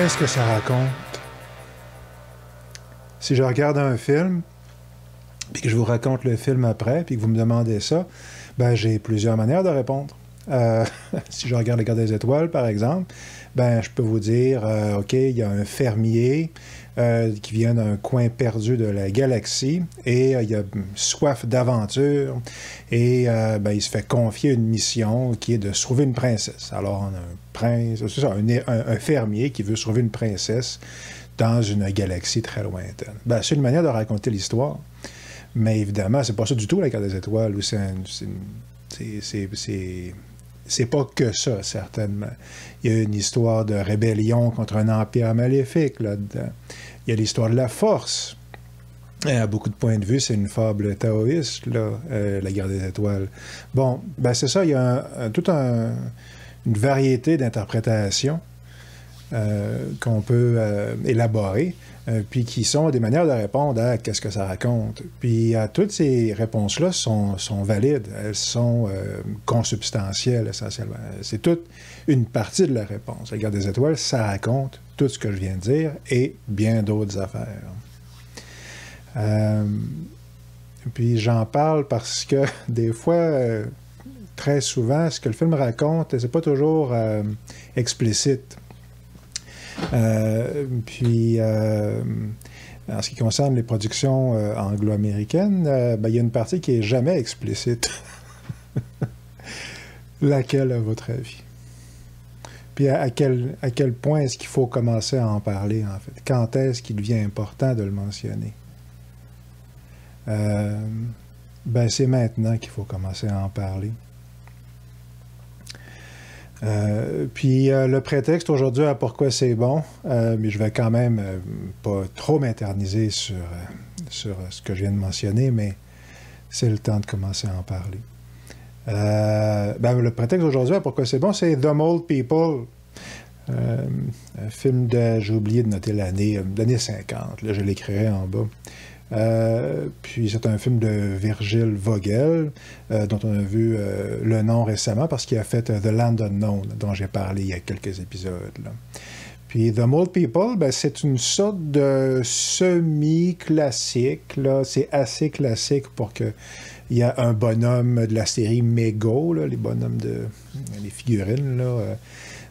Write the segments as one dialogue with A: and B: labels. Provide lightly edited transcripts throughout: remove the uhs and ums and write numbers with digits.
A: Qu'est-ce que ça raconte? Si je regarde un film, puis que je vous raconte le film après, puis que vous me demandez ça, ben j'ai plusieurs manières de répondre. Si je regarde Le Garde des Étoiles, par exemple, ben je peux vous dire, OK, il y a un fermier qui vient d'un coin perdu de la galaxie et il a soif d'aventure et ben, il se fait confier une mission qui est de sauver une princesse. Alors, on a un prince, c'est ça, un fermier qui veut sauver une princesse dans une galaxie très lointaine. Ben, c'est une manière de raconter l'histoire, mais évidemment, c'est pas ça du tout, La Garde des Étoiles, où c'est pas que ça, certainement. Il y a une histoire de rébellion contre un empire maléfique là-dedans. Il y a l'histoire de la force. Et à beaucoup de points de vue, c'est une fable taoïste, là, La Guerre des Étoiles. Bon, ben c'est ça, il y a une variété d'interprétations qu'on peut élaborer, puis qui sont des manières de répondre à qu'est-ce que ça raconte. Puis toutes ces réponses-là sont valides, elles sont consubstantielles essentiellement. C'est toute une partie de la réponse. La Guerre des Étoiles, ça raconte tout ce que je viens de dire et bien d'autres affaires. Puis j'en parle parce que des fois, très souvent, ce que le film raconte, c'est pas toujours explicite. Puis, en ce qui concerne les productions anglo-américaines, ben, il y a une partie qui est jamais explicite. Laquelle, à votre avis? Puis à quel point est-ce qu'il faut commencer à en parler, en fait? Quand est-ce qu'il devient important de le mentionner? Ben, c'est maintenant qu'il faut commencer à en parler. Puis le prétexte aujourd'hui à pourquoi c'est bon, mais je vais quand même pas trop m'éterniser sur ce que je viens de mentionner, mais c'est le temps de commencer à en parler. Ben, le prétexte aujourd'hui à pourquoi c'est bon, c'est The Mole People. Un film j'ai oublié de noter l'année 50, là je l'écrirai en bas. Puis c'est un film de Virgil Vogel, dont on a vu le nom récemment parce qu'il a fait The Land Unknown, dont j'ai parlé il y a quelques épisodes. Là. Puis The Mole People, ben, c'est une sorte de semi-classique. Là. C'est assez classique pour que il y a un bonhomme de la série Mego, là, les bonhommes les figurines, là.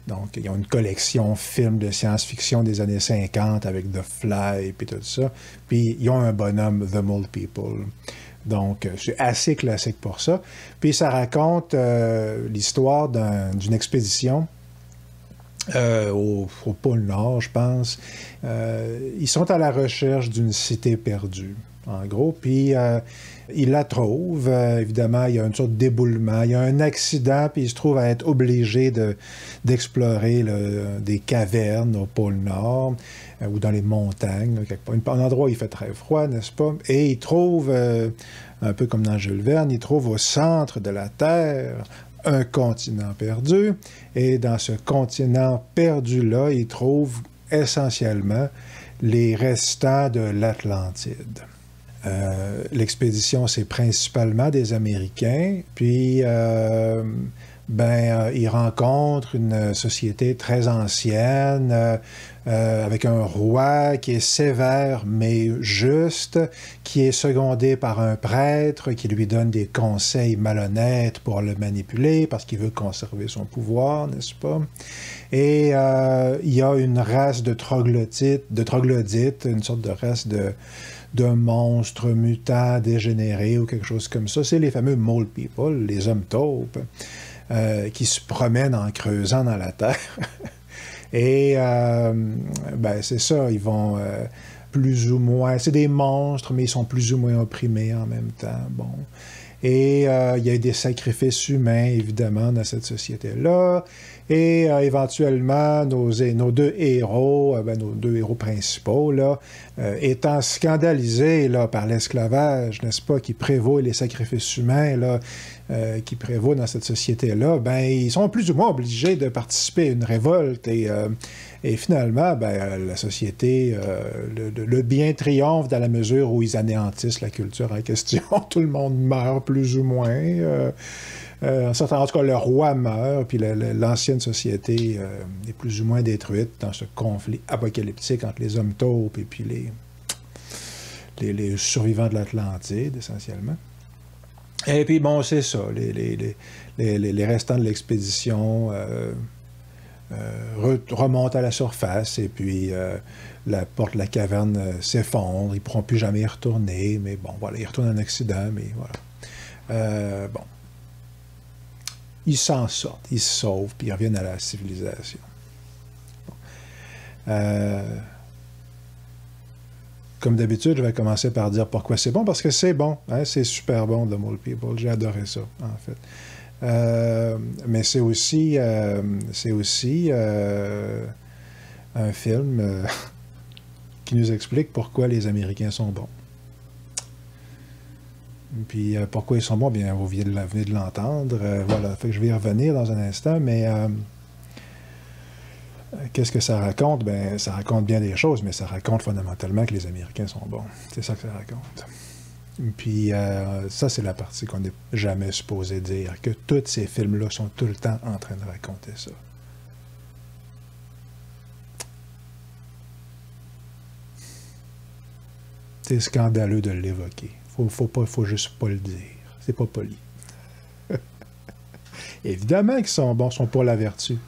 A: Donc, ils ont une collection film de science-fiction des années 50 avec The Fly et tout ça. Puis, ils ont un bonhomme, The Mole People. Donc, c'est assez classique pour ça. Puis, ça raconte l'histoire d'une expédition au pôle Nord, je pense. Ils sont à la recherche d'une cité perdue, en gros. Puis, ils la trouvent. Évidemment, il y a une sorte d'éboulement. Il y a un accident, puis ils se trouvent à être obligés d'explorer des cavernes au pôle Nord ou dans les montagnes, quelque part. Un endroit où il fait très froid, n'est-ce pas? Et ils trouvent, un peu comme dans Jules Verne, ils trouvent au centre de la Terre un continent perdu. Et dans ce continent perdu-là, ils trouvent essentiellement les restants de l'Atlantide. L'expédition, c'est principalement des Américains, puis ils rencontrent une société très ancienne, avec un roi qui est sévère mais juste, qui est secondé par un prêtre qui lui donne des conseils malhonnêtes pour le manipuler parce qu'il veut conserver son pouvoir, n'est-ce pas? Et il y a une race de troglodytes, une sorte de race de monstres mutants dégénérés ou quelque chose comme ça. C'est les fameux Mole People, les hommes taupes, qui se promènent en creusant dans la terre. Et c'est ça, ils vont plus ou moins... C'est des monstres, mais ils sont plus ou moins opprimés en même temps. Bon. Et il y a des sacrifices humains, évidemment, dans cette société-là. Et éventuellement, nos deux héros, nos deux héros principaux, là, étant scandalisés là, par l'esclavage, n'est-ce pas, qui prévaut, les sacrifices humains là, qui prévaut dans cette société-là, ben, ils sont plus ou moins obligés de participer à une révolte. Et finalement, ben, la société, le bien triomphe dans la mesure où ils anéantissent la culture en question. Tout le monde meurt plus ou moins. En tout cas, le roi meurt, puis l'ancienne société est plus ou moins détruite dans ce conflit apocalyptique entre les hommes taupes et puis les survivants de l'Atlantide, essentiellement. Et puis, bon, c'est ça. Les restants de l'expédition remontent à la surface, et puis la porte de la caverne s'effondre. Ils ne pourront plus jamais y retourner, mais bon, voilà, ils retournent en Occident, mais voilà. Bon. Ils s'en sortent, ils se sauvent, puis ils reviennent à la civilisation. Bon. Comme d'habitude, je vais commencer par dire pourquoi c'est bon, parce que c'est bon, hein, c'est super bon, The Mole People, j'ai adoré ça, en fait. Mais c'est aussi un film qui nous explique pourquoi les Américains sont bons. Puis pourquoi ils sont bons, bien, vous venez de l'entendre. Voilà, fait que je vais y revenir dans un instant, mais qu'est-ce que ça raconte? Ben, ça raconte bien des choses, mais ça raconte fondamentalement que les Américains sont bons. C'est ça que ça raconte. Puis ça, c'est la partie qu'on n'est jamais supposé dire, que tous ces films-là sont tout le temps en train de raconter ça. C'est scandaleux de l'évoquer. Faut juste pas le dire. C'est pas poli. Évidemment qu'ils sont bons, sont pour la vertu.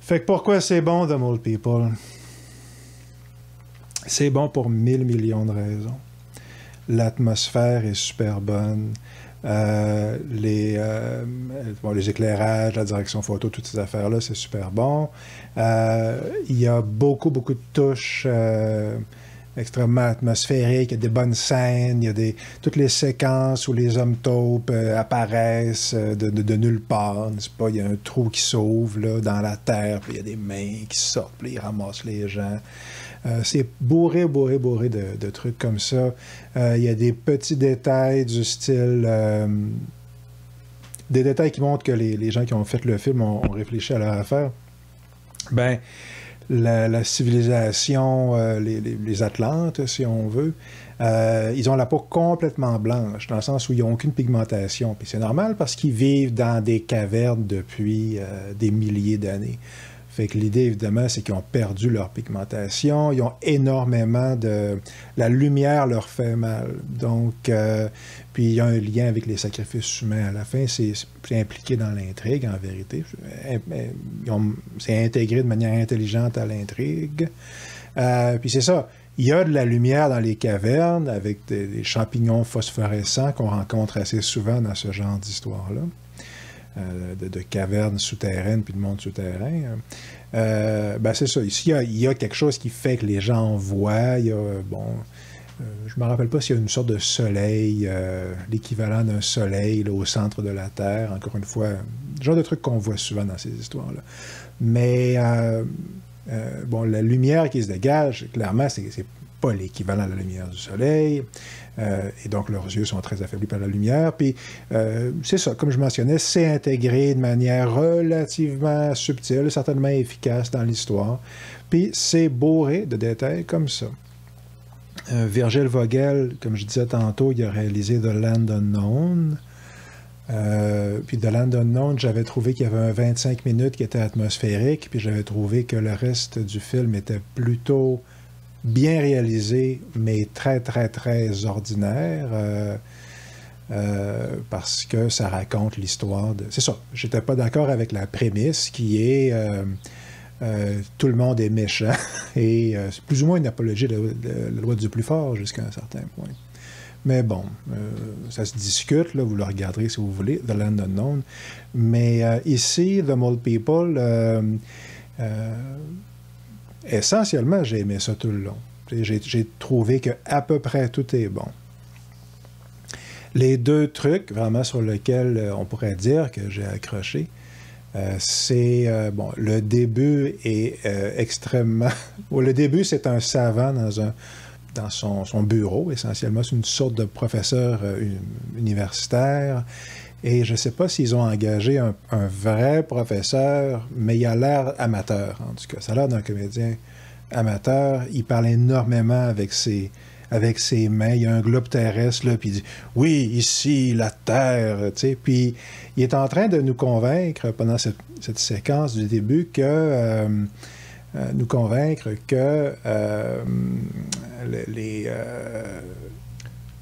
A: Fait que pourquoi c'est bon, The Mole People? C'est bon pour 1000 millions de raisons. L'atmosphère est super bonne. Les éclairages, la direction photo, toutes ces affaires-là, c'est super bon. Il y a beaucoup de touches extrêmement atmosphériques. Il y a des bonnes scènes. Il y a toutes les séquences où les hommes taupes apparaissent de nulle part, n'est-ce pas? Il y a un trou qui s'ouvre là, dans la terre, puis il y a des mains qui sortent, puis ils ramassent les gens. C'est bourré de trucs comme ça. Il y a des petits détails du style... des détails qui montrent que les gens qui ont fait le film ont réfléchi à leur affaire. Ben, la civilisation, les Atlantes, si on veut, ils ont la peau complètement blanche, dans le sens où ils n'ont aucune pigmentation. Puis c'est normal parce qu'ils vivent dans des cavernes depuis des milliers d'années. Fait que l'idée, évidemment, c'est qu'ils ont perdu leur pigmentation. Ils ont énormément de... La lumière leur fait mal. Donc, puis il y a un lien avec les sacrifices humains à la fin. C'est impliqué dans l'intrigue, en vérité. C'est intégré de manière intelligente à l'intrigue. Puis c'est ça. Il y a de la lumière dans les cavernes avec des champignons phosphorescents qu'on rencontre assez souvent dans ce genre d'histoire-là. De cavernes souterraines puis de mondes souterrains. Ben c'est ça. Ici, il y a quelque chose qui fait que les gens voient. Il y a, je me rappelle pas s'il y a une sorte de soleil, l'équivalent d'un soleil là, au centre de la Terre. Encore une fois, le genre de truc qu'on voit souvent dans ces histoires-là. Mais, la lumière qui se dégage, clairement, c'est pas l'équivalent de la lumière du soleil. Et donc, leurs yeux sont très affaiblis par la lumière. Puis, c'est ça, comme je mentionnais, c'est intégré de manière relativement subtile, certainement efficace dans l'histoire. Puis, c'est bourré de détails comme ça. Virgil Vogel, comme je disais tantôt, il a réalisé The Land Unknown. Puis The Land Unknown, j'avais trouvé qu'il y avait un 25 minutes qui était atmosphérique, puis j'avais trouvé que le reste du film était plutôt bien réalisé, mais très ordinaire, parce que ça raconte l'histoire de... C'est ça, j'étais pas d'accord avec la prémisse qui est tout le monde est méchant, et c'est plus ou moins une apologie de la loi du plus fort jusqu'à un certain point. Mais bon, ça se discute, là, vous le regarderez si vous voulez, The Land Unknown. Mais ici, The Mole People... essentiellement, j'ai aimé ça tout le long. J'ai trouvé que à peu près tout est bon. Les deux trucs, vraiment, sur lesquels on pourrait dire que j'ai accroché, c'est, le début est extrêmement... le début, c'est un savant dans son bureau, essentiellement. C'est une sorte de professeur universitaire. Et je ne sais pas s'ils ont engagé un vrai professeur, mais il a l'air amateur, en tout cas. Ça a l'air d'un comédien amateur. Il parle énormément avec ses avec ses mains. Il y a un globe terrestre, là, puis il dit « Oui, ici, la Terre », tu sais. Puis il est en train de nous convaincre, pendant cette séquence du début,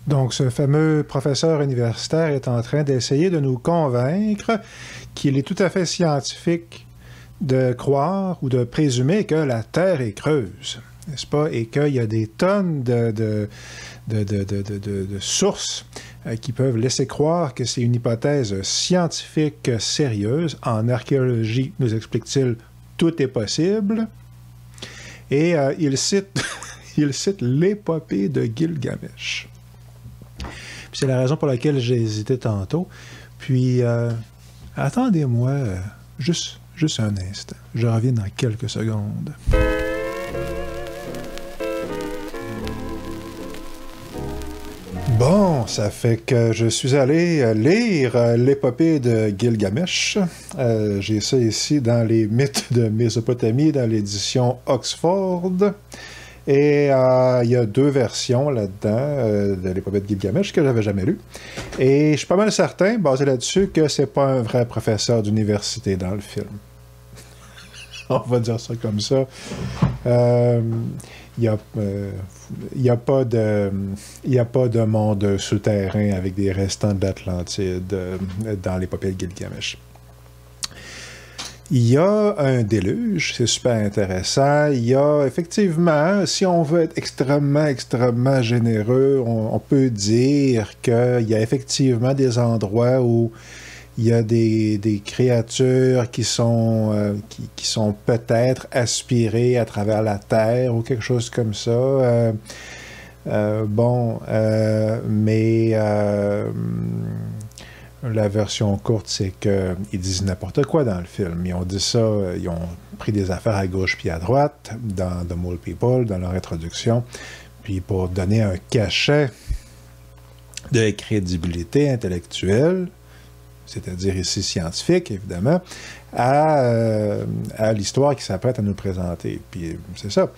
A: donc, ce fameux professeur universitaire est en train d'essayer de nous convaincre qu'il est tout à fait scientifique de croire ou de présumer que la Terre est creuse, n'est-ce pas? Et qu'il y a des tonnes de sources qui peuvent laisser croire que c'est une hypothèse scientifique sérieuse. En archéologie, nous explique-t-il, tout est possible. Et il cite, il cite l'épopée de Gilgamesh. C'est la raison pour laquelle j'ai hésité tantôt. Puis, attendez-moi juste un instant. Je reviens dans quelques secondes. Bon, ça fait que je suis allé lire l'épopée de Gilgamesh. J'ai ça ici dans les mythes de Mésopotamie, dans l'édition Oxford. Et il y a 2 versions là-dedans de l'épopée de Gilgamesh que je n'avais jamais lu. Et je suis pas mal certain, basé là-dessus, que c'est pas un vrai professeur d'université dans le film. On va dire ça comme ça. Il n'y a pas de monde souterrain avec des restants de l'Atlantide dans l'épopée de Gilgamesh. Il y a un déluge, c'est super intéressant. Il y a effectivement, si on veut être extrêmement généreux, on peut dire qu'il y a effectivement des endroits où il y a des créatures qui sont peut-être aspirées à travers la Terre ou quelque chose comme ça. Mais la version courte, c'est qu'ils disent n'importe quoi dans le film. Ils ont dit ça, ils ont pris des affaires à gauche puis à droite dans The Mole People, dans leur introduction, puis pour donner un cachet de crédibilité intellectuelle, c'est-à-dire ici scientifique, évidemment, à l'histoire qui s'apprête à nous présenter. Puis c'est ça.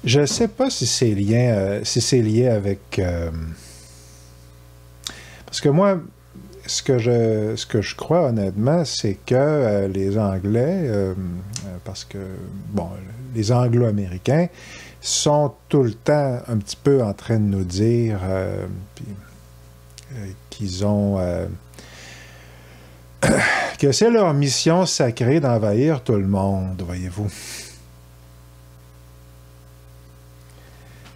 A: Je ne sais pas si c'est lié avec... parce que moi, ce que je crois honnêtement, c'est que les Anglais, parce que, bon, les Anglo-Américains sont tout le temps un petit peu en train de nous dire qu'ils ont... que c'est leur mission sacrée d'envahir tout le monde, voyez-vous.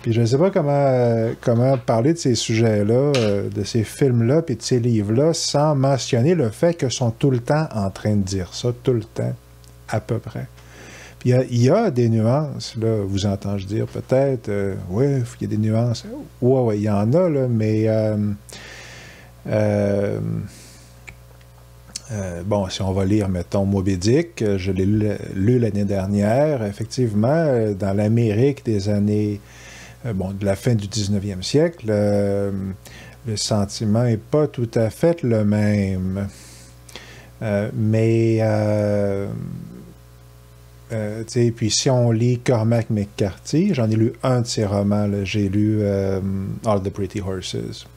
A: Puis je ne sais pas comment parler de ces sujets-là, de ces films-là, puis de ces livres-là, sans mentionner le fait qu'ils sont tout le temps en train de dire ça, tout le temps, à peu près. Puis il y a des nuances, là, vous entendez dire peut-être, oui, il y a des nuances. Oui, il y en a, là, mais... bon, si on va lire, mettons, Moby Dick, je l'ai lu l'année dernière, effectivement, dans l'Amérique des années... de la fin du 19e siècle, le sentiment n'est pas tout à fait le même. Puis si on lit Cormac McCarthy, j'en ai lu un de ses romans, j'ai lu All the Pretty Horses.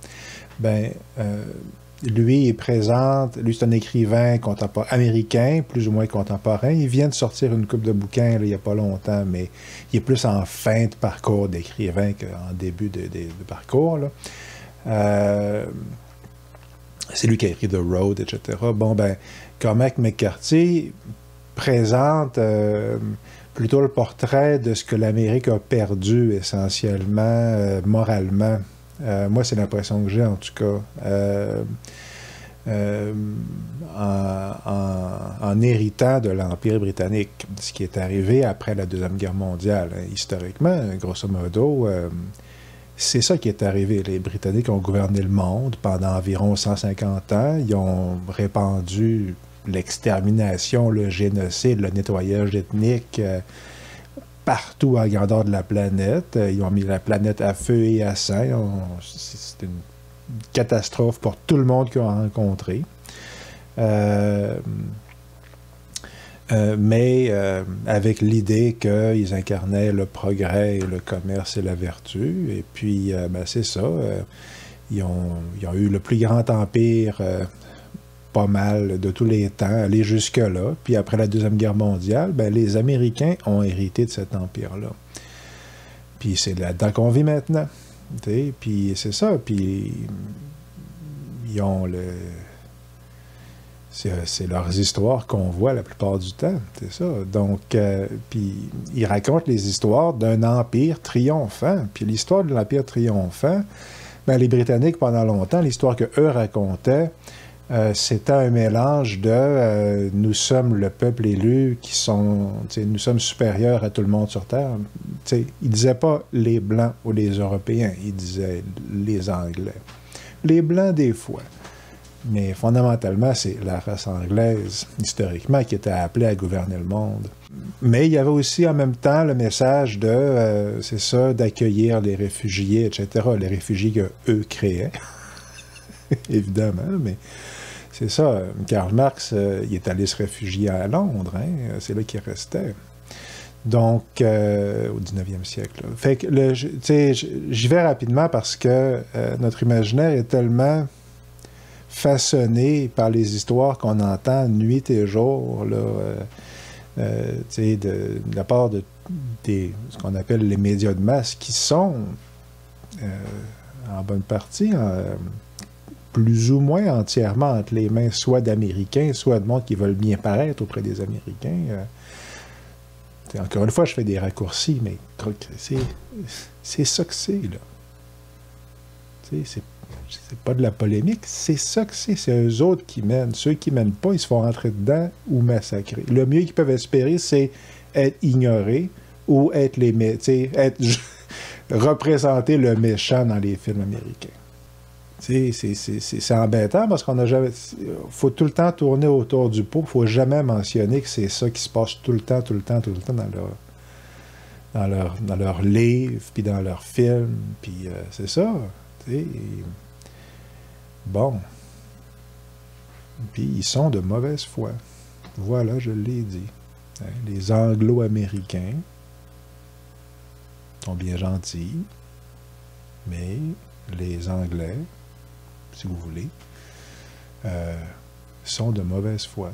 A: Lui, il présente, lui c'est un écrivain américain, plus ou moins contemporain. Il vient de sortir une couple de bouquins là, il n'y a pas longtemps, mais il est plus en fin de parcours d'écrivain qu'en début de parcours. Là. C'est lui qui a écrit The Road, etc. Bon, Cormac McCarthy présente plutôt le portrait de ce que l'Amérique a perdu essentiellement, moralement. Moi, c'est l'impression que j'ai, en tout cas, en héritant de l'Empire britannique, ce qui est arrivé après la Deuxième Guerre mondiale. Historiquement, grosso modo, c'est ça qui est arrivé. Les Britanniques ont gouverné le monde pendant environ 150 ans. Ils ont répandu l'extermination, le génocide, le nettoyage ethnique... partout à la grandeur de la planète. Ils ont mis la planète à feu et à sang. C'est une catastrophe pour tout le monde qu'ils ont rencontré. mais avec l'idée qu'ils incarnaient le progrès, le commerce et la vertu. Et puis, ben, c'est ça. Ils ont eu le plus grand empire pas mal de tous les temps, aller jusque-là. Puis après la Deuxième Guerre mondiale, ben, les Américains ont hérité de cet empire-là. Puis c'est là-dedans qu'on vit maintenant. T'sais? Puis c'est ça. Puis ils ont le... C'est leurs histoires qu'on voit la plupart du temps, c'est ça. Donc, puis ils racontent les histoires d'un empire triomphant. Puis l'histoire de l'empire triomphant, ben, les Britanniques, pendant longtemps, l'histoire qu'eux racontaient, c'était un mélange de nous sommes le peuple élu, nous sommes supérieurs à tout le monde sur Terre. Ils ne disaient pas les Blancs ou les Européens, ils disaient les Anglais. Les Blancs, des fois. Mais fondamentalement, c'est la race anglaise, historiquement, qui était appelée à gouverner le monde. Mais il y avait aussi en même temps le message de, c'est ça, d'accueillir les réfugiés, etc. Les réfugiés qu'eux créaient, évidemment, mais c'est ça. Karl Marx, il est allé se réfugier à Londres, hein, c'est là qu'il restait. Donc, au 19e siècle. Là. Fait que, j'y vais rapidement parce que notre imaginaire est tellement façonné par les histoires qu'on entend nuit et jour, là, de la part de ce qu'on appelle les médias de masse, qui sont, en bonne partie, plus ou moins entièrement entre les mains soit d'Américains, soit de monde qui veulent bien paraître auprès des Américains. Encore une fois, je fais des raccourcis, mais c'est ça que c'est, là. C'est pas de la polémique, c'est ça que c'est eux autres qui mènent. Ceux qui mènent pas, ils se font rentrer dedans ou massacrer. Le mieux qu'ils peuvent espérer, c'est être ignorés ou être représenter le méchant dans les films américains. C'est embêtant parce qu'on n'a jamais... faut tout le temps tourner autour du pot, il ne faut jamais mentionner que c'est ça qui se passe tout le temps dans leurs livres, puis dans leurs films, puis c'est ça, tu sais. Bon. Puis ils sont de mauvaise foi. Voilà, je l'ai dit. Hein, les Anglo-Américains sont bien gentils, mais les Anglais, si vous voulez, sont de mauvaise foi.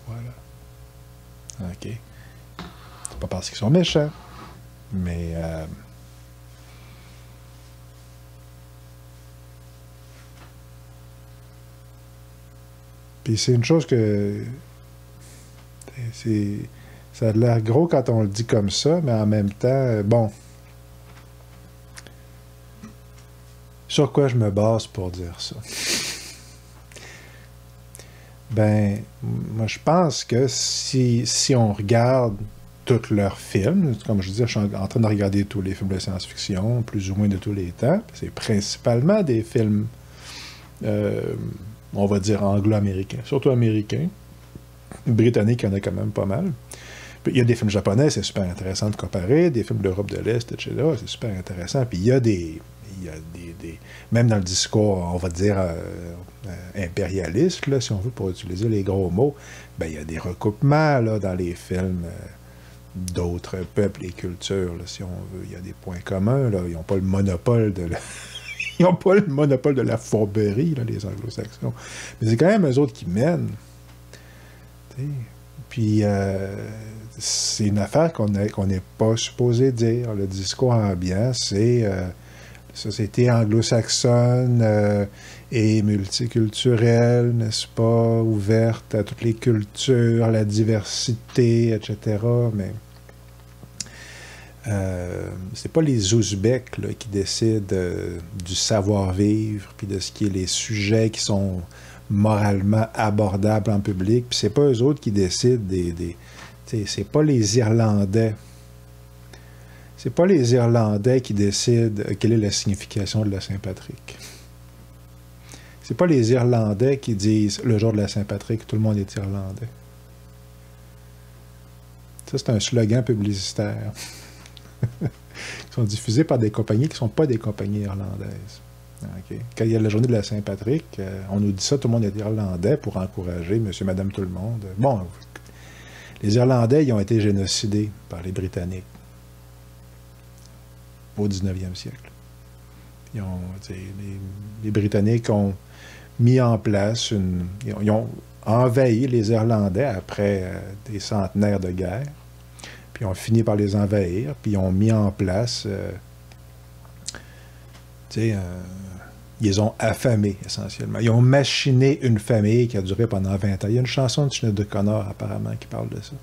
A: Voilà. OK. C'est pas parce qu'ils sont méchants, mais... Puis c'est une chose que... Ça a l'air gros quand on le dit comme ça, mais en même temps, bon... Sur quoi je me base pour dire ça? Ben, moi, je pense que si on regarde tous leurs films, comme je disais, je suis en train de regarder tous les films de science-fiction, plus ou moins de tous les temps, c'est principalement des films, on va dire anglo-américains, surtout américains. Britanniques, il y en a quand même pas mal. Puis, il y a des films japonais, c'est super intéressant de comparer, des films d'Europe de l'Est, etc., c'est super intéressant. Puis il y a des même dans le discours, on va dire, impérialiste, là, si on veut, pour utiliser les gros mots, ben, il y a des recoupements là, dans les films d'autres peuples et cultures, là, si on veut. Il y a des points communs, là. Ils n'ont pas le monopole de la... Ils n'ont pas le monopole de la fourberie, là, les anglo-saxons. Mais c'est quand même eux autres qui mènent. T'sais. Puis, c'est une affaire qu'on n'est pas supposé dire. Le discours ambiant, c'est... société anglo-saxonne et multiculturelle, n'est-ce pas, ouverte à toutes les cultures, la diversité, etc. Mais c'est pas les Ouzbeks là, qui décident du savoir-vivre, puis de ce qui est les sujets qui sont moralement abordables en public, puis c'est pas eux autres qui décident c'est pas les Irlandais. C'est pas les Irlandais qui décident quelle est la signification de la Saint-Patrick. C'est pas les Irlandais qui disent le jour de la Saint-Patrick, tout le monde est Irlandais. Ça, c'est un slogan publicitaire. Qui sont diffusés par des compagnies qui ne sont pas des compagnies irlandaises. Okay. Quand il y a la journée de la Saint-Patrick, on nous dit ça, tout le monde est irlandais pour encourager monsieur, madame, tout le monde. Bon, les Irlandais, ils ont été génocidés par les Britanniques au 19e siècle. Les Britanniques ont mis en place ils ont envahi les Irlandais après des centenaires de guerre, puis ils ont fini par les envahir, puis ils ont mis en place, ils les ont affamés, essentiellement. Ils ont machiné une famille qui a duré pendant 20 ans. Il y a une chanson de Sinéad O'Connor, apparemment, qui parle de ça.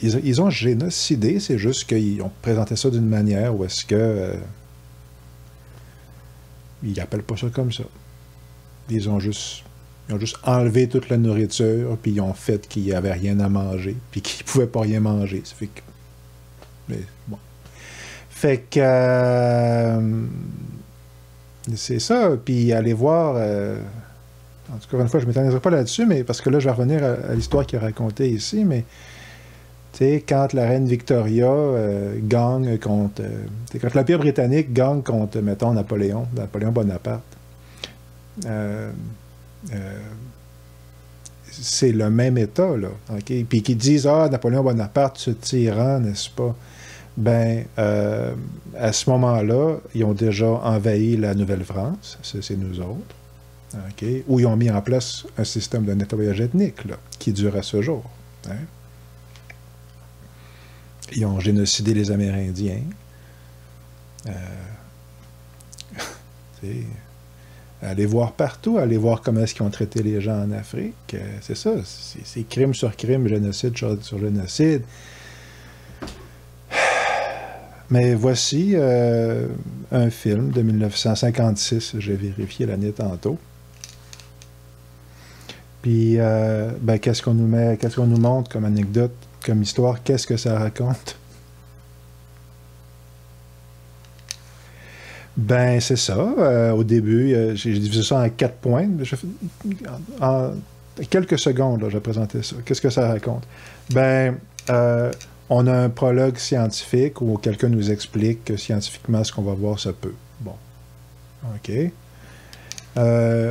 A: Ils ont génocidé, c'est juste qu'ils ont présenté ça d'une manière où est-ce que... ils n'appellent pas ça comme ça. Ils ont juste enlevé toute la nourriture, puis ils ont fait qu'il n'y avait rien à manger, puis qu'ils ne pouvaient pas rien manger. Ça fait que... Mais bon. Fait que... c'est ça, puis aller voir... en tout cas, une fois, je ne m'étendrai pas là-dessus, mais parce que là, je vais revenir à l'histoire qui est racontée ici, mais... Tu sais, quand la reine Victoria gagne contre... quand l'Empire britannique gagne contre, mettons, Napoléon Bonaparte, c'est le même État, là. Okay? Puis qu'ils disent « Ah, Napoléon Bonaparte, ce tyran, n'est-ce pas? » Ben, à ce moment-là, ils ont déjà envahi la Nouvelle-France, c'est nous autres, okay? Où ils ont mis en place un système de nettoyage ethnique, là, qui dure à ce jour. Hein? Ils ont génocidé les Amérindiens. Aller voir partout, aller voir comment est-ce qu'ils ont traité les gens en Afrique. C'est ça, c'est crime sur crime, génocide sur génocide. Mais voici un film de 1956, j'ai vérifié l'année tantôt. Puis, qu'est-ce qu'on nous montre comme anecdote, comme histoire, qu'est-ce que ça raconte? Ben, c'est ça. Au début, j'ai divisé ça en 4 points. En quelques secondes, là, je vais présenter ça. Qu'est-ce que ça raconte? Ben, on a un prologue scientifique où quelqu'un nous explique que scientifiquement, ce qu'on va voir se peut. Bon. OK.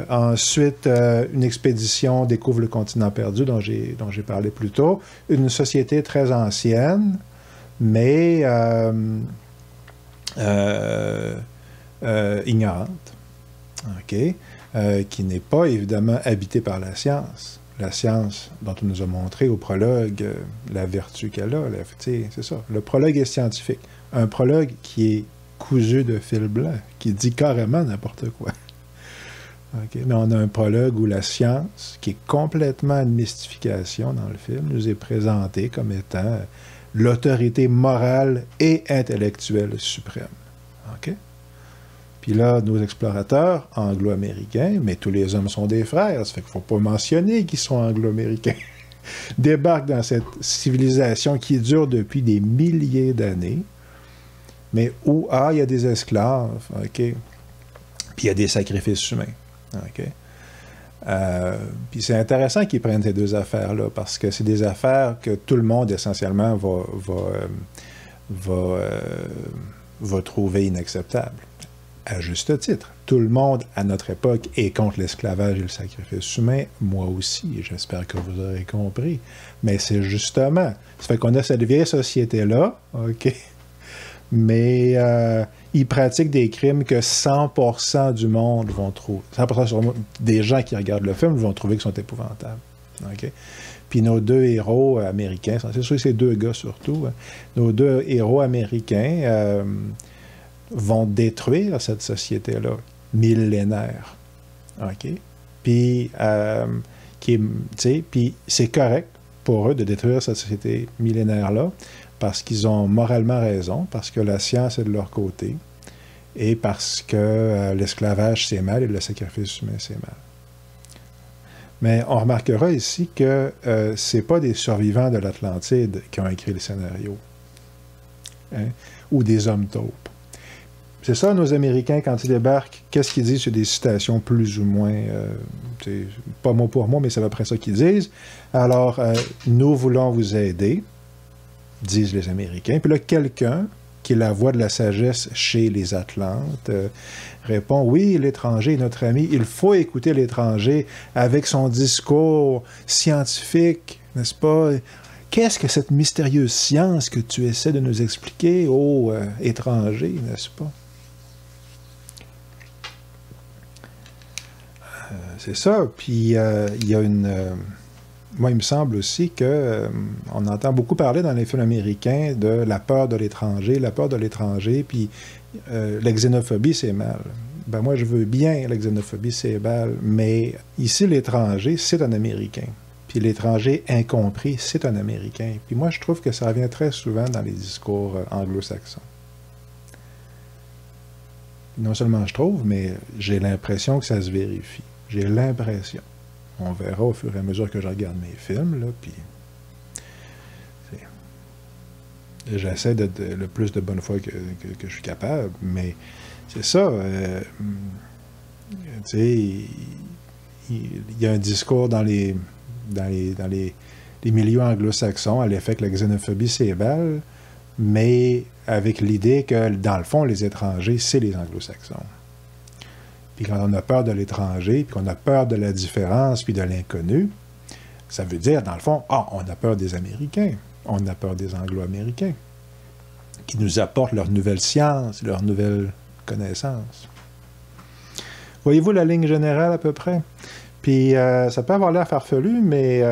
A: Ensuite, une expédition découvre le continent perdu dont j'ai parlé plus tôt. Une société très ancienne, mais ignorante, okay? Qui n'est pas évidemment habitée par la science. La science dont on nous a montré au prologue la vertu qu'elle a. C'est ça. Le prologue est scientifique. Un prologue qui est cousu de fil blanc, qui dit carrément n'importe quoi. Okay. Mais on a un prologue où la science, qui est complètement une mystification dans le film, nous est présentée comme étant l'autorité morale et intellectuelle suprême. OK? Puis là, nos explorateurs anglo-américains, mais tous les hommes sont des frères, ça fait qu'il ne faut pas mentionner qu'ils sont anglo-américains, débarquent dans cette civilisation qui dure depuis des milliers d'années, mais où, il y a des esclaves, OK? Puis il y a des sacrifices humains. OK. Puis c'est intéressant qu'ils prennent ces deux affaires-là, parce que c'est des affaires que tout le monde, essentiellement, va trouver inacceptables. À juste titre. Tout le monde, à notre époque, est contre l'esclavage et le sacrifice humain. Moi aussi, et j'espère que vous aurez compris. Mais c'est justement... Ça fait qu'on a cette vieille société-là, OK? Mais... ils pratiquent des crimes que 100% du monde vont trouver. 100% des gens qui regardent le film vont trouver qu'ils sont épouvantables. Okay? Puis nos deux héros américains, c'est sûr que c'est deux gars surtout, hein, nos deux héros américains vont détruire cette société-là, millénaire. OK? Puis, puis c'est correct pour eux de détruire cette société millénaire-là, parce qu'ils ont moralement raison, parce que la science est de leur côté, et parce que l'esclavage, c'est mal, et le sacrifice humain, c'est mal. Mais on remarquera ici que c'est pas des survivants de l'Atlantide qui ont écrit le scénario, hein, ou des hommes taupes. C'est ça, nos Américains, quand ils débarquent, qu'est-ce qu'ils disent sur des citations plus ou moins, pas mot pour mot, mais c'est à peu près ça qu'ils disent. Alors, nous voulons vous aider, disent les Américains. Puis là, quelqu'un qui est la voix de la sagesse chez les Atlantes, répond « Oui, l'étranger est notre ami. Il faut écouter l'étranger avec son discours scientifique, n'est-ce pas? Qu'est-ce que cette mystérieuse science que tu essaies de nous expliquer, ô étranger, n'est-ce pas? » C'est ça. Puis, il y a une... moi, il me semble aussi que on entend beaucoup parler dans les films américains de la peur de l'étranger, puis la xénophobie, c'est mal. Ben moi, je veux bien la xénophobie, c'est mal, mais ici, l'étranger, c'est un Américain. Puis l'étranger incompris, c'est un Américain. Puis moi, je trouve que ça revient très souvent dans les discours anglo-saxons. Non seulement je trouve, mais j'ai l'impression que ça se vérifie. J'ai l'impression. On verra au fur et à mesure que je regarde mes films, là, puis j'essaie d'être le plus de bonne foi que je suis capable, mais c'est ça. Tu sais, il y a un discours dans les milieux anglo-saxons à l'effet que la xénophobie, c'est mal, mais avec l'idée que, dans le fond, les étrangers, c'est les anglo-saxons. Puis quand on a peur de l'étranger, puis qu'on a peur de la différence, puis de l'inconnu, ça veut dire, dans le fond, on a peur des Américains, on a peur des Anglo-Américains, qui nous apportent leur nouvelle science, leur nouvelle connaissance. Voyez-vous la ligne générale à peu près? Puis ça peut avoir l'air farfelu, mais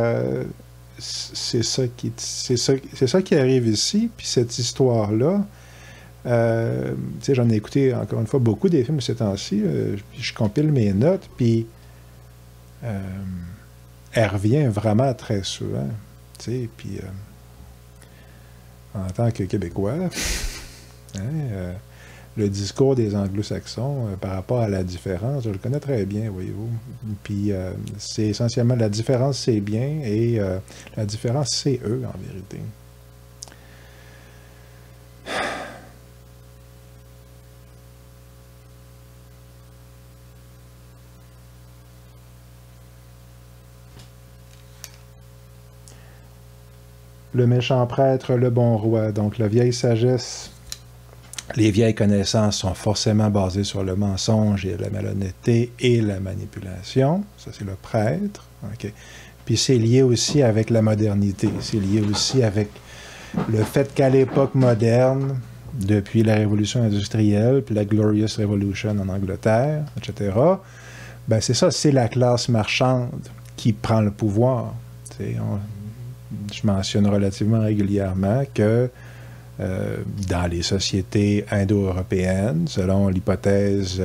A: c'est ça qui arrive ici, puis cette histoire-là. Tu sais, j'en ai écouté, encore une fois, beaucoup des films de ces temps-ci. Je compile mes notes, puis elle revient vraiment très souvent. Tu sais, puis en tant que Québécois, le discours des Anglo-Saxons par rapport à la différence, je le connais très bien, voyez-vous. Puis c'est essentiellement la différence, c'est bien, et la différence, c'est eux, en vérité. Le méchant prêtre, le bon roi. Donc, la vieille sagesse, les vieilles connaissances sont forcément basées sur le mensonge et la malhonnêteté et la manipulation. Ça, c'est le prêtre. Okay. Puis c'est lié aussi avec la modernité. C'est lié aussi avec le fait qu'à l'époque moderne, depuis la révolution industrielle, puis la Glorious Revolution en Angleterre, etc., ben c'est ça, c'est la classe marchande qui prend le pouvoir. Je mentionne relativement régulièrement que dans les sociétés indo-européennes, selon l'hypothèse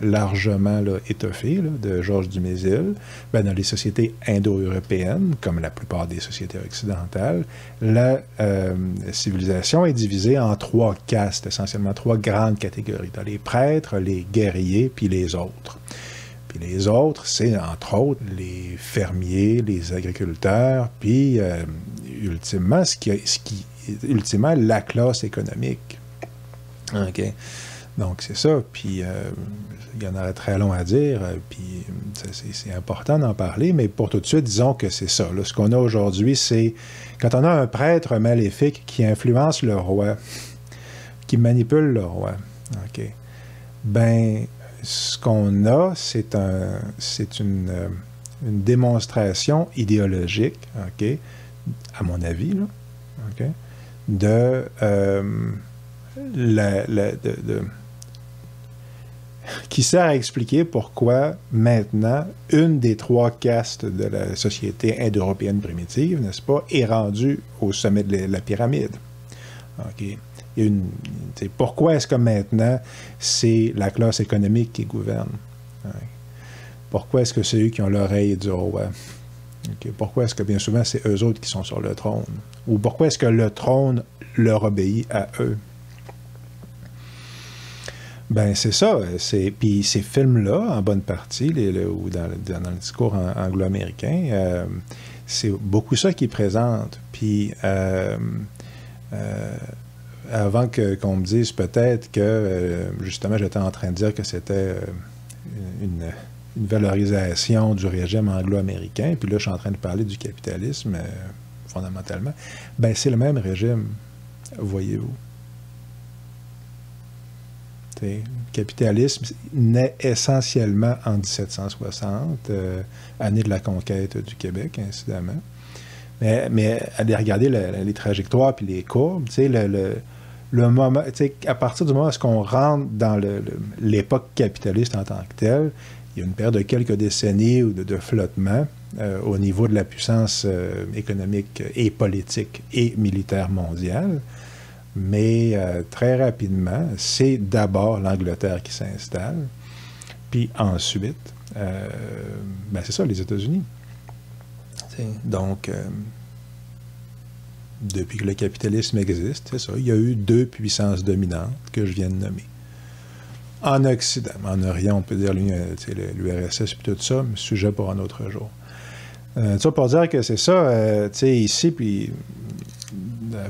A: largement étoffée de Georges Dumézil, ben dans les sociétés indo-européennes, comme la plupart des sociétés occidentales, la civilisation est divisée en 3 castes, essentiellement 3 grandes catégories. Tu as les prêtres, les guerriers, puis les autres. Puis les autres, c'est entre autres les fermiers, les agriculteurs, puis ultimement, ultimement, la classe économique. OK? Donc, c'est ça. Puis, il y en aurait très long à dire, puis c'est important d'en parler, mais pour tout de suite, disons que c'est ça. Là, ce qu'on a aujourd'hui, c'est quand on a un prêtre maléfique qui influence le roi, qui manipule le roi, OK? Ben, ce qu'on a, c'est une démonstration idéologique, OK? À mon avis, là, OK? Qui sert à expliquer pourquoi maintenant une des 3 castes de la société indo-européenne primitive, n'est-ce pas, est rendue au sommet de la pyramide. OK? Pourquoi est-ce que maintenant c'est la classe économique qui gouverne? OK? Pourquoi est-ce que c'est eux qui ont l'oreille du roi? Okay. Pourquoi est-ce que bien souvent c'est eux autres qui sont sur le trône? Ou pourquoi est-ce que le trône leur obéit à eux? Ben c'est ça. Puis ces films-là, en bonne partie, ou dans le discours anglo-américain, c'est beaucoup ça qu'ils présentent. Puis avant qu'on me dise peut-être que, justement, j'étais en train de dire que c'était une valorisation du régime anglo-américain, puis là, je suis en train de parler du capitalisme, fondamentalement, ben c'est le même régime, voyez-vous. Le capitalisme naît essentiellement en 1760, année de la conquête du Québec, incidemment. Mais allez regarder les trajectoires puis les courbes, le moment, à partir du moment où on rentre dans l'époque capitaliste en tant que telle, il y a une période de quelques décennies ou de flottement au niveau de la puissance économique et politique et militaire mondiale. Mais très rapidement, c'est d'abord l'Angleterre qui s'installe, puis ensuite, c'est ça, les États-Unis. Donc, depuis que le capitalisme existe, c'est ça, il y a eu deux puissances dominantes que je viens de nommer. En Occident, en Orient, on peut dire l'URSS et tout ça, mais sujet pour un autre jour. Ça pour dire que c'est ça, ici, puis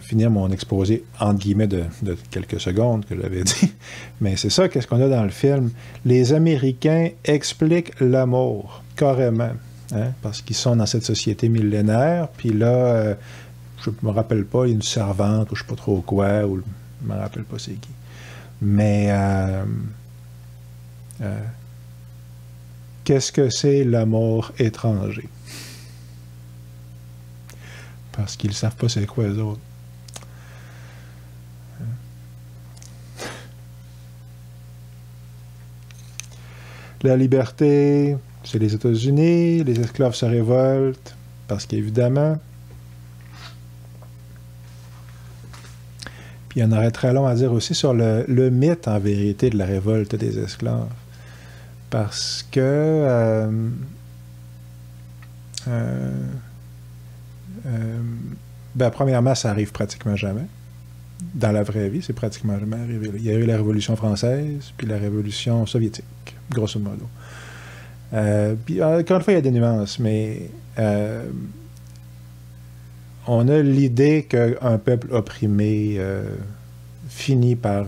A: finir mon exposé, entre guillemets, de quelques secondes que j'avais dit. Mais c'est ça, qu'est-ce qu'on a dans le film? Les Américains expliquent l'amour, carrément, hein, parce qu'ils sont dans cette société millénaire, puis là, je me rappelle pas, il y a une servante, ou je sais pas trop quoi, ou je me rappelle pas c'est qui. Mais qu'est-ce que c'est l'amour étranger? Parce qu'ils ne savent pas c'est quoi eux autres. La liberté, c'est les États-Unis, les esclaves se révoltent, parce qu'évidemment, puis il y en aurait très long à dire aussi sur le mythe, en vérité, de la révolte des esclaves. Parce que premièrement, ça arrive pratiquement jamais. Dans la vraie vie, c'est pratiquement jamais arrivé. Il y a eu la Révolution française, puis la Révolution soviétique, grosso modo. Puis, encore une fois, il y a des nuances, mais on a l'idée qu'un peuple opprimé finit par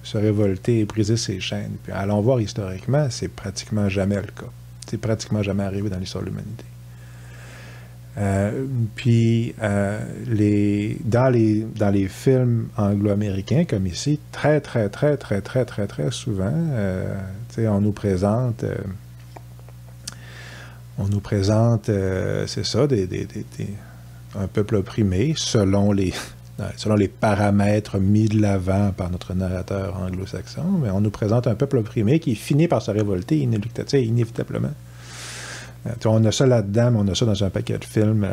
A: se révolter et briser ses chaînes. Puis, allons voir historiquement, c'est pratiquement jamais le cas. C'est pratiquement jamais arrivé dans l'histoire de l'humanité. Dans les films anglo-américains, comme ici, très souvent, on nous présente, c'est ça, un peuple opprimé selon les paramètres mis de l'avant par notre narrateur anglo-saxon, mais on nous présente un peuple opprimé qui finit par se révolter inévitablement. On a ça là-dedans, mais on a ça dans un paquet de films,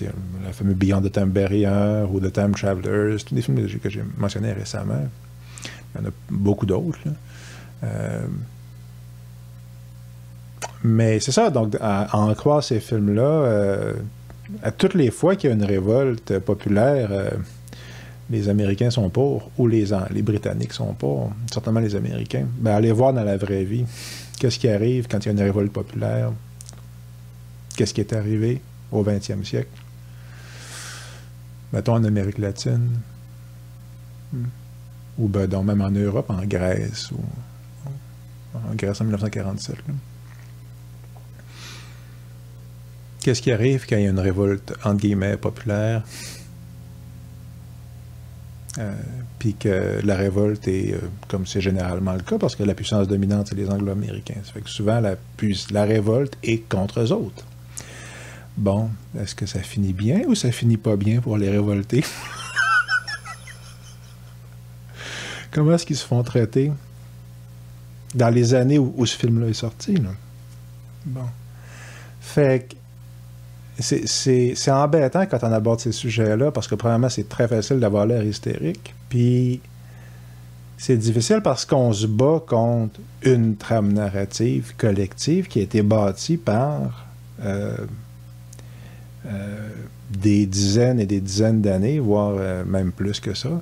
A: le fameux Beyond the Time Barrier ou The Time Travelers, tous des films que j'ai mentionnés récemment. Il y en a beaucoup d'autres. Mais c'est ça, donc à en croire ces films-là, à toutes les fois qu'il y a une révolte populaire, les Américains sont pour, ou les Britanniques sont pour, certainement les Américains. Allez voir dans la vraie vie, qu'est-ce qui arrive quand il y a une révolte populaire. Qu'est-ce qui est arrivé au 20e siècle? Mettons en Amérique latine. Ou donc même en Europe, en Grèce. En Grèce en 1947. Là. Qu'est-ce qui arrive quand il y a une révolte, entre guillemets, populaire? Puis que la révolte est, comme c'est généralement le cas, parce que la puissance dominante, c'est les Anglo-Américains. Ça fait que souvent, la révolte est contre eux autres. Bon, est-ce que ça finit bien ou ça finit pas bien pour les révoltés? Comment est-ce qu'ils se font traiter dans les années où ce film-là est sorti, là? Bon. Fait que c'est embêtant quand on aborde ces sujets-là, parce que premièrement, c'est très facile d'avoir l'air hystérique, puis c'est difficile parce qu'on se bat contre une trame narrative collective qui a été bâtie par des dizaines et des dizaines d'années, voire même plus que ça,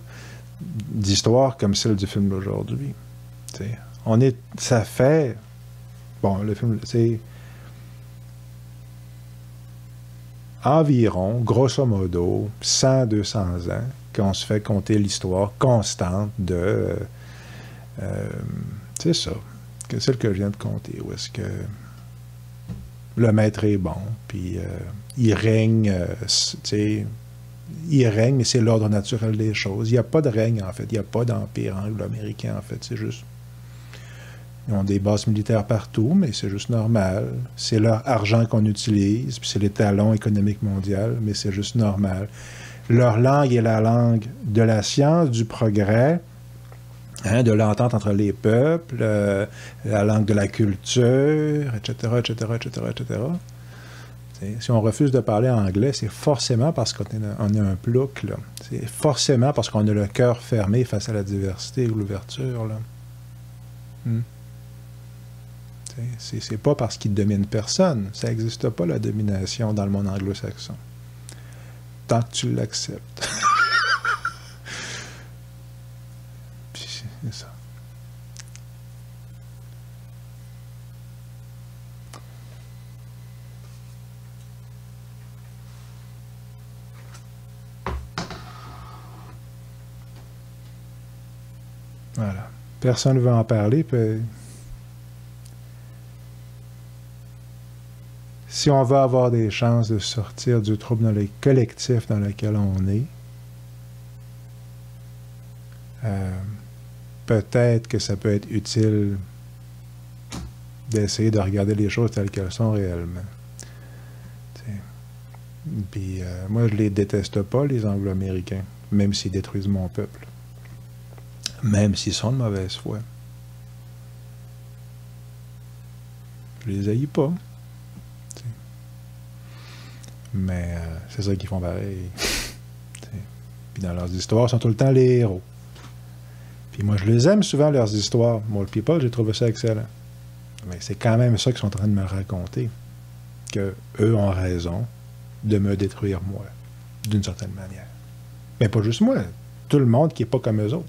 A: d'histoires comme celle du film d'aujourd'hui. Ça fait... Bon, le film, c'est environ, grosso modo, 100-200 ans qu'on se fait compter l'histoire constante de... c'est ça, que celle que je viens de compter, où est-ce que le maître est bon, puis il règne, il règne, mais c'est l'ordre naturel des choses. Il n'y a pas de règne, en fait. Il n'y a pas d'empire anglo-américain, en fait. C'est juste... Ils ont des bases militaires partout, mais c'est juste normal. C'est leur argent qu'on utilise, puis c'est l'étalon économique mondial, mais c'est juste normal. Leur langue est la langue de la science, du progrès, hein, de l'entente entre les peuples, la langue de la culture, etc., etc., etc., etc. Si on refuse de parler anglais, c'est forcément parce qu'on est un plouc, là. C'est forcément parce qu'on a le cœur fermé face à la diversité ou l'ouverture, là. C'est pas parce qu'il domine personne. Ça n'existe pas, la domination, dans le monde anglo-saxon. Tant que tu l'acceptes. Puis c'est ça. Voilà. Personne ne veut en parler, puis... Si on veut avoir des chances de sortir du trouble dans le collectif dans lequel on est, peut-être que ça peut être utile d'essayer de regarder les choses telles qu'elles sont réellement. Puis moi, je les déteste pas, les Anglo-Américains, même s'ils détruisent mon peuple. Même s'ils sont de mauvaise foi. Je les haïs pas. Mais c'est ça qu'ils font pareil. Puis dans leurs histoires, ils sont tout le temps les héros. Puis moi, je les aime souvent, leurs histoires. Moi, le People, j'ai trouvé ça excellent. Mais c'est quand même ça qu'ils sont en train de me raconter. Qu'eux ont raison de me détruire, moi, d'une certaine manière. Mais pas juste moi. Tout le monde qui n'est pas comme eux autres.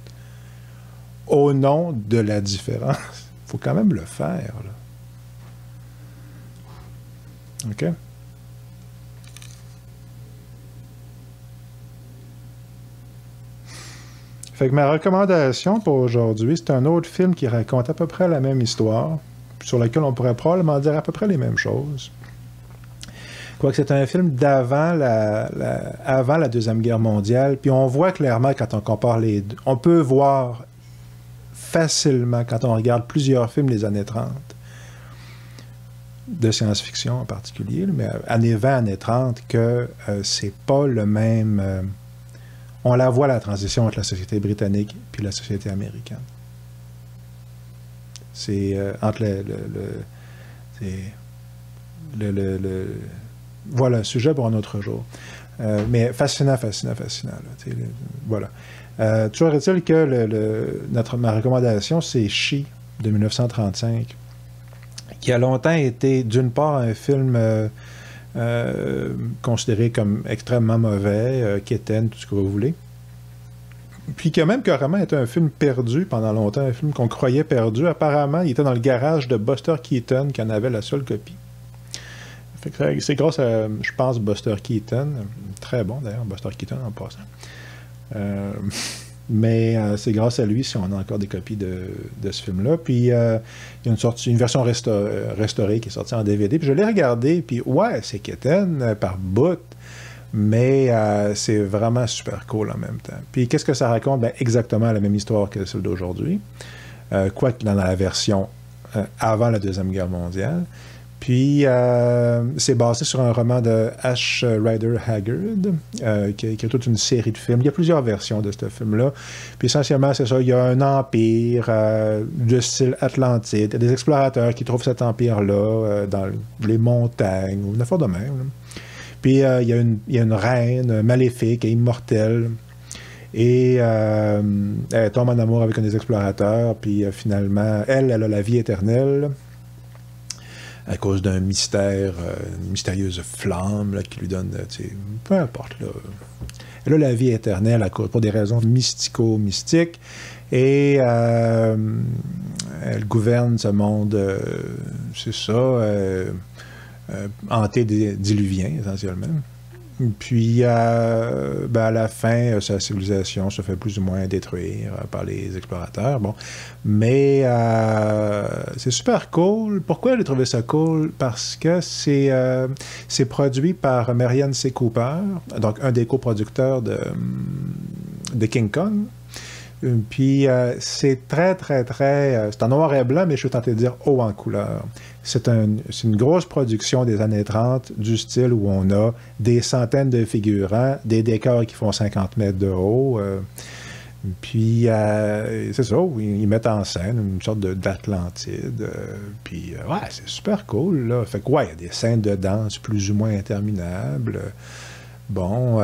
A: Au nom de la différence. Il faut quand même le faire, là. OK? Fait que ma recommandation pour aujourd'hui, c'est un autre film qui raconte à peu près la même histoire, sur lequel on pourrait probablement dire à peu près les mêmes choses. Quoique c'est un film d'avant avant la Deuxième Guerre mondiale, puis on voit clairement quand on compare les deux, on peut voir facilement quand on regarde plusieurs films des années 30, de science-fiction en particulier, mais années 20, années 30, que c'est pas le même... on la voit, la transition entre la société britannique et la société américaine. C'est entre voilà, un sujet pour un autre jour. Mais fascinant, fascinant, fascinant. Là, voilà. Toujours est-il que ma recommandation, c'est She, de 1935, qui a longtemps été, d'une part, un film... considéré comme extrêmement mauvais, quétaine, tout ce que vous voulez. Puis qui a même carrément été un film perdu pendant longtemps, un film qu'on croyait perdu. Apparemment, il était dans le garage de Buster Keaton qui en avait la seule copie. Fait que c'est grâce à, je pense, Buster Keaton, très bon d'ailleurs, Buster Keaton en passant. Mais c'est grâce à lui si on a encore des copies de ce film-là. Puis il y a une version restaurée qui est sortie en DVD. Puis je l'ai regardé, puis ouais, c'est quétaine par bout, mais c'est vraiment super cool en même temps. Puis qu'est-ce que ça raconte? Ben, exactement la même histoire que celle d'aujourd'hui, quoique dans la version avant la Deuxième Guerre mondiale. Puis, c'est basé sur un roman de H. Rider Haggard, qui a écrit toute une série de films. Il y a plusieurs versions de ce film-là. Puis, essentiellement, c'est ça. Il y a un empire de style Atlantide. Il y a des explorateurs qui trouvent cet empire-là dans les montagnes, ou une affaire de même. Là. Puis, il y a une reine maléfique et immortelle. Et elle tombe en amour avec un des explorateurs. Puis, finalement, elle a la vie éternelle. À cause d'un mystère, une mystérieuse flamme là, qui lui donne, peu importe. Là. Elle a la vie éternelle pour des raisons mystico-mystiques et elle gouverne ce monde, c'est ça, hanté des diluviens essentiellement. Puis, ben à la fin, sa civilisation se fait plus ou moins détruire par les explorateurs. Bon. Mais c'est super cool. Pourquoi j'ai trouvé ça cool? Parce que c'est produit par Merian C. Cooper, donc un des coproducteurs de King Kong. Puis c'est très, très, très... c'est en noir et blanc, mais je suis tenté de dire haut en couleur. C'est une grosse production des années 30, du style où on a des centaines de figurants, des décors qui font 50 mètres de haut. Puis c'est ça, ils mettent en scène une sorte d'Atlantide. Puis ouais, c'est super cool, là. Fait que ouais, il y a des scènes de danse plus ou moins interminables. Bon...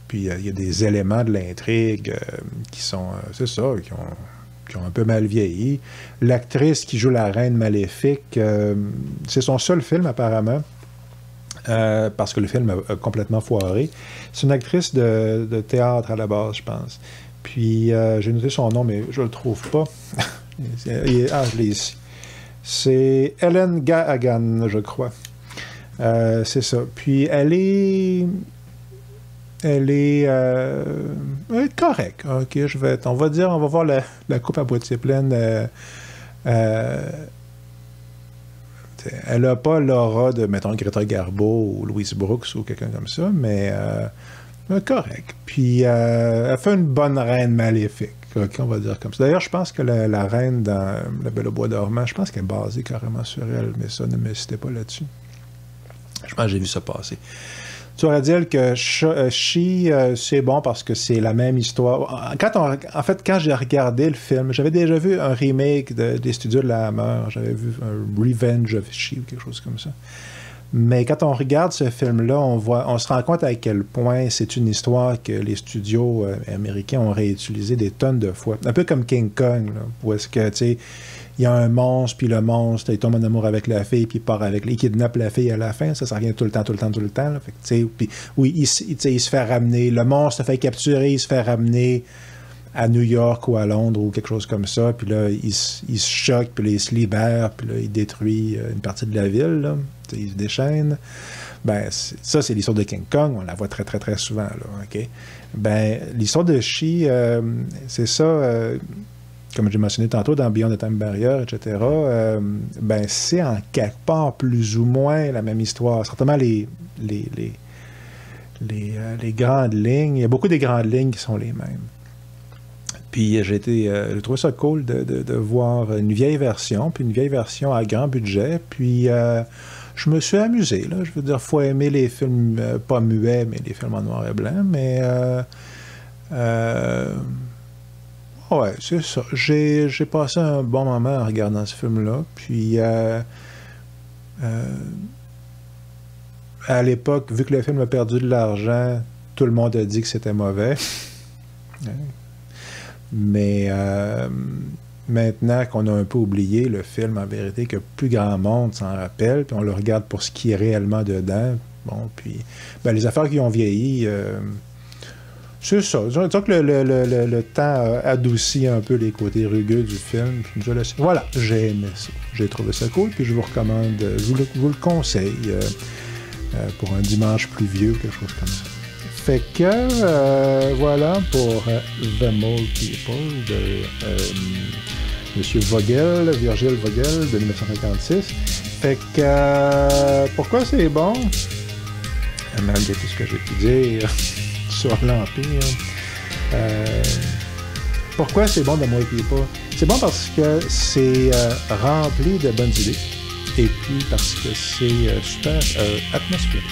A: Puis il y a des éléments de l'intrigue qui sont, c'est ça, qui ont un peu mal vieilli. L'actrice qui joue la reine maléfique, c'est son seul film apparemment, parce que le film a complètement foiré. C'est une actrice de théâtre à la base, je pense. Puis j'ai noté son nom, mais je le trouve pas. Je l'ai ici. C'est Ellen Gahagan, je crois. C'est ça. Puis elle est correcte. OK, on va voir la coupe à moitié pleine. Elle n'a pas l'aura de, mettons, Greta Garbo ou Louise Brooks ou quelqu'un comme ça, mais correct. Puis elle fait une bonne reine maléfique. OK, on va dire comme ça. D'ailleurs, je pense que la reine dans La Belle au bois dormant, je pense qu'elle est basée carrément sur elle, mais ça, ne me citez pas là-dessus. Je pense que j'ai vu ça passer. Tu aurais dire que She, c'est bon parce que c'est la même histoire. Quand j'ai regardé le film, j'avais déjà vu un remake des studios de la Hammer. J'avais vu un Revenge of She ou quelque chose comme ça. Mais quand on regarde ce film-là, on se rend compte à quel point c'est une histoire que les studios américains ont réutilisé des tonnes de fois. Un peu comme King Kong, là, où est-ce que, tu sais, il y a un monstre, puis le monstre, il tombe en amour avec la fille, puis il kidnappe la fille à la fin. Ça revient tout le temps. Là. Fait que, puis, oui, il se fait ramener. Le monstre se fait capturer, il se fait ramener à New York ou à Londres ou quelque chose comme ça. Puis là, il se choque, puis là, il se libère, puis là, il détruit une partie de la ville. Là. Il se déchaîne. Ben, ça, c'est l'histoire de King Kong. On la voit très, très, très souvent. Là, OK? Ben, l'histoire de She, c'est ça... comme j'ai mentionné tantôt, dans Beyond the Time Barrier, etc., ben c'est en quelque part plus ou moins la même histoire. Certainement les grandes lignes. Il y a beaucoup des grandes lignes qui sont les mêmes. Puis j'ai trouvé ça cool de voir une vieille version, puis une vieille version à grand budget. Puis je me suis amusé. Là. Je veux dire, il faut aimer les films pas muets, mais les films en noir et blanc. Mais... ouais, c'est ça. J'ai passé un bon moment en regardant ce film-là. Puis, à l'époque, vu que le film a perdu de l'argent, tout le monde a dit que c'était mauvais. Mais maintenant qu'on a un peu oublié le film, en vérité, que plus grand monde s'en rappelle, puis on le regarde pour ce qui est réellement dedans. Bon, puis, ben, les affaires qui ont vieilli... c'est ça. Disons que le temps a adouci un peu les côtés rugueux du film. Voilà, j'ai aimé ça. J'ai trouvé ça cool, puis je vous recommande, vous le conseille pour un dimanche pluvieux ou quelque chose comme ça. Fait que, voilà pour The Mole People de M. Vogel, Virgil Vogel de 1956. Fait que, pourquoi c'est bon? Malgré tout ce que j'ai pu dire... sur l'Empire. Pourquoi c'est bon de Mole People? C'est bon parce que c'est rempli de bonnes idées et puis parce que c'est super atmosphérique.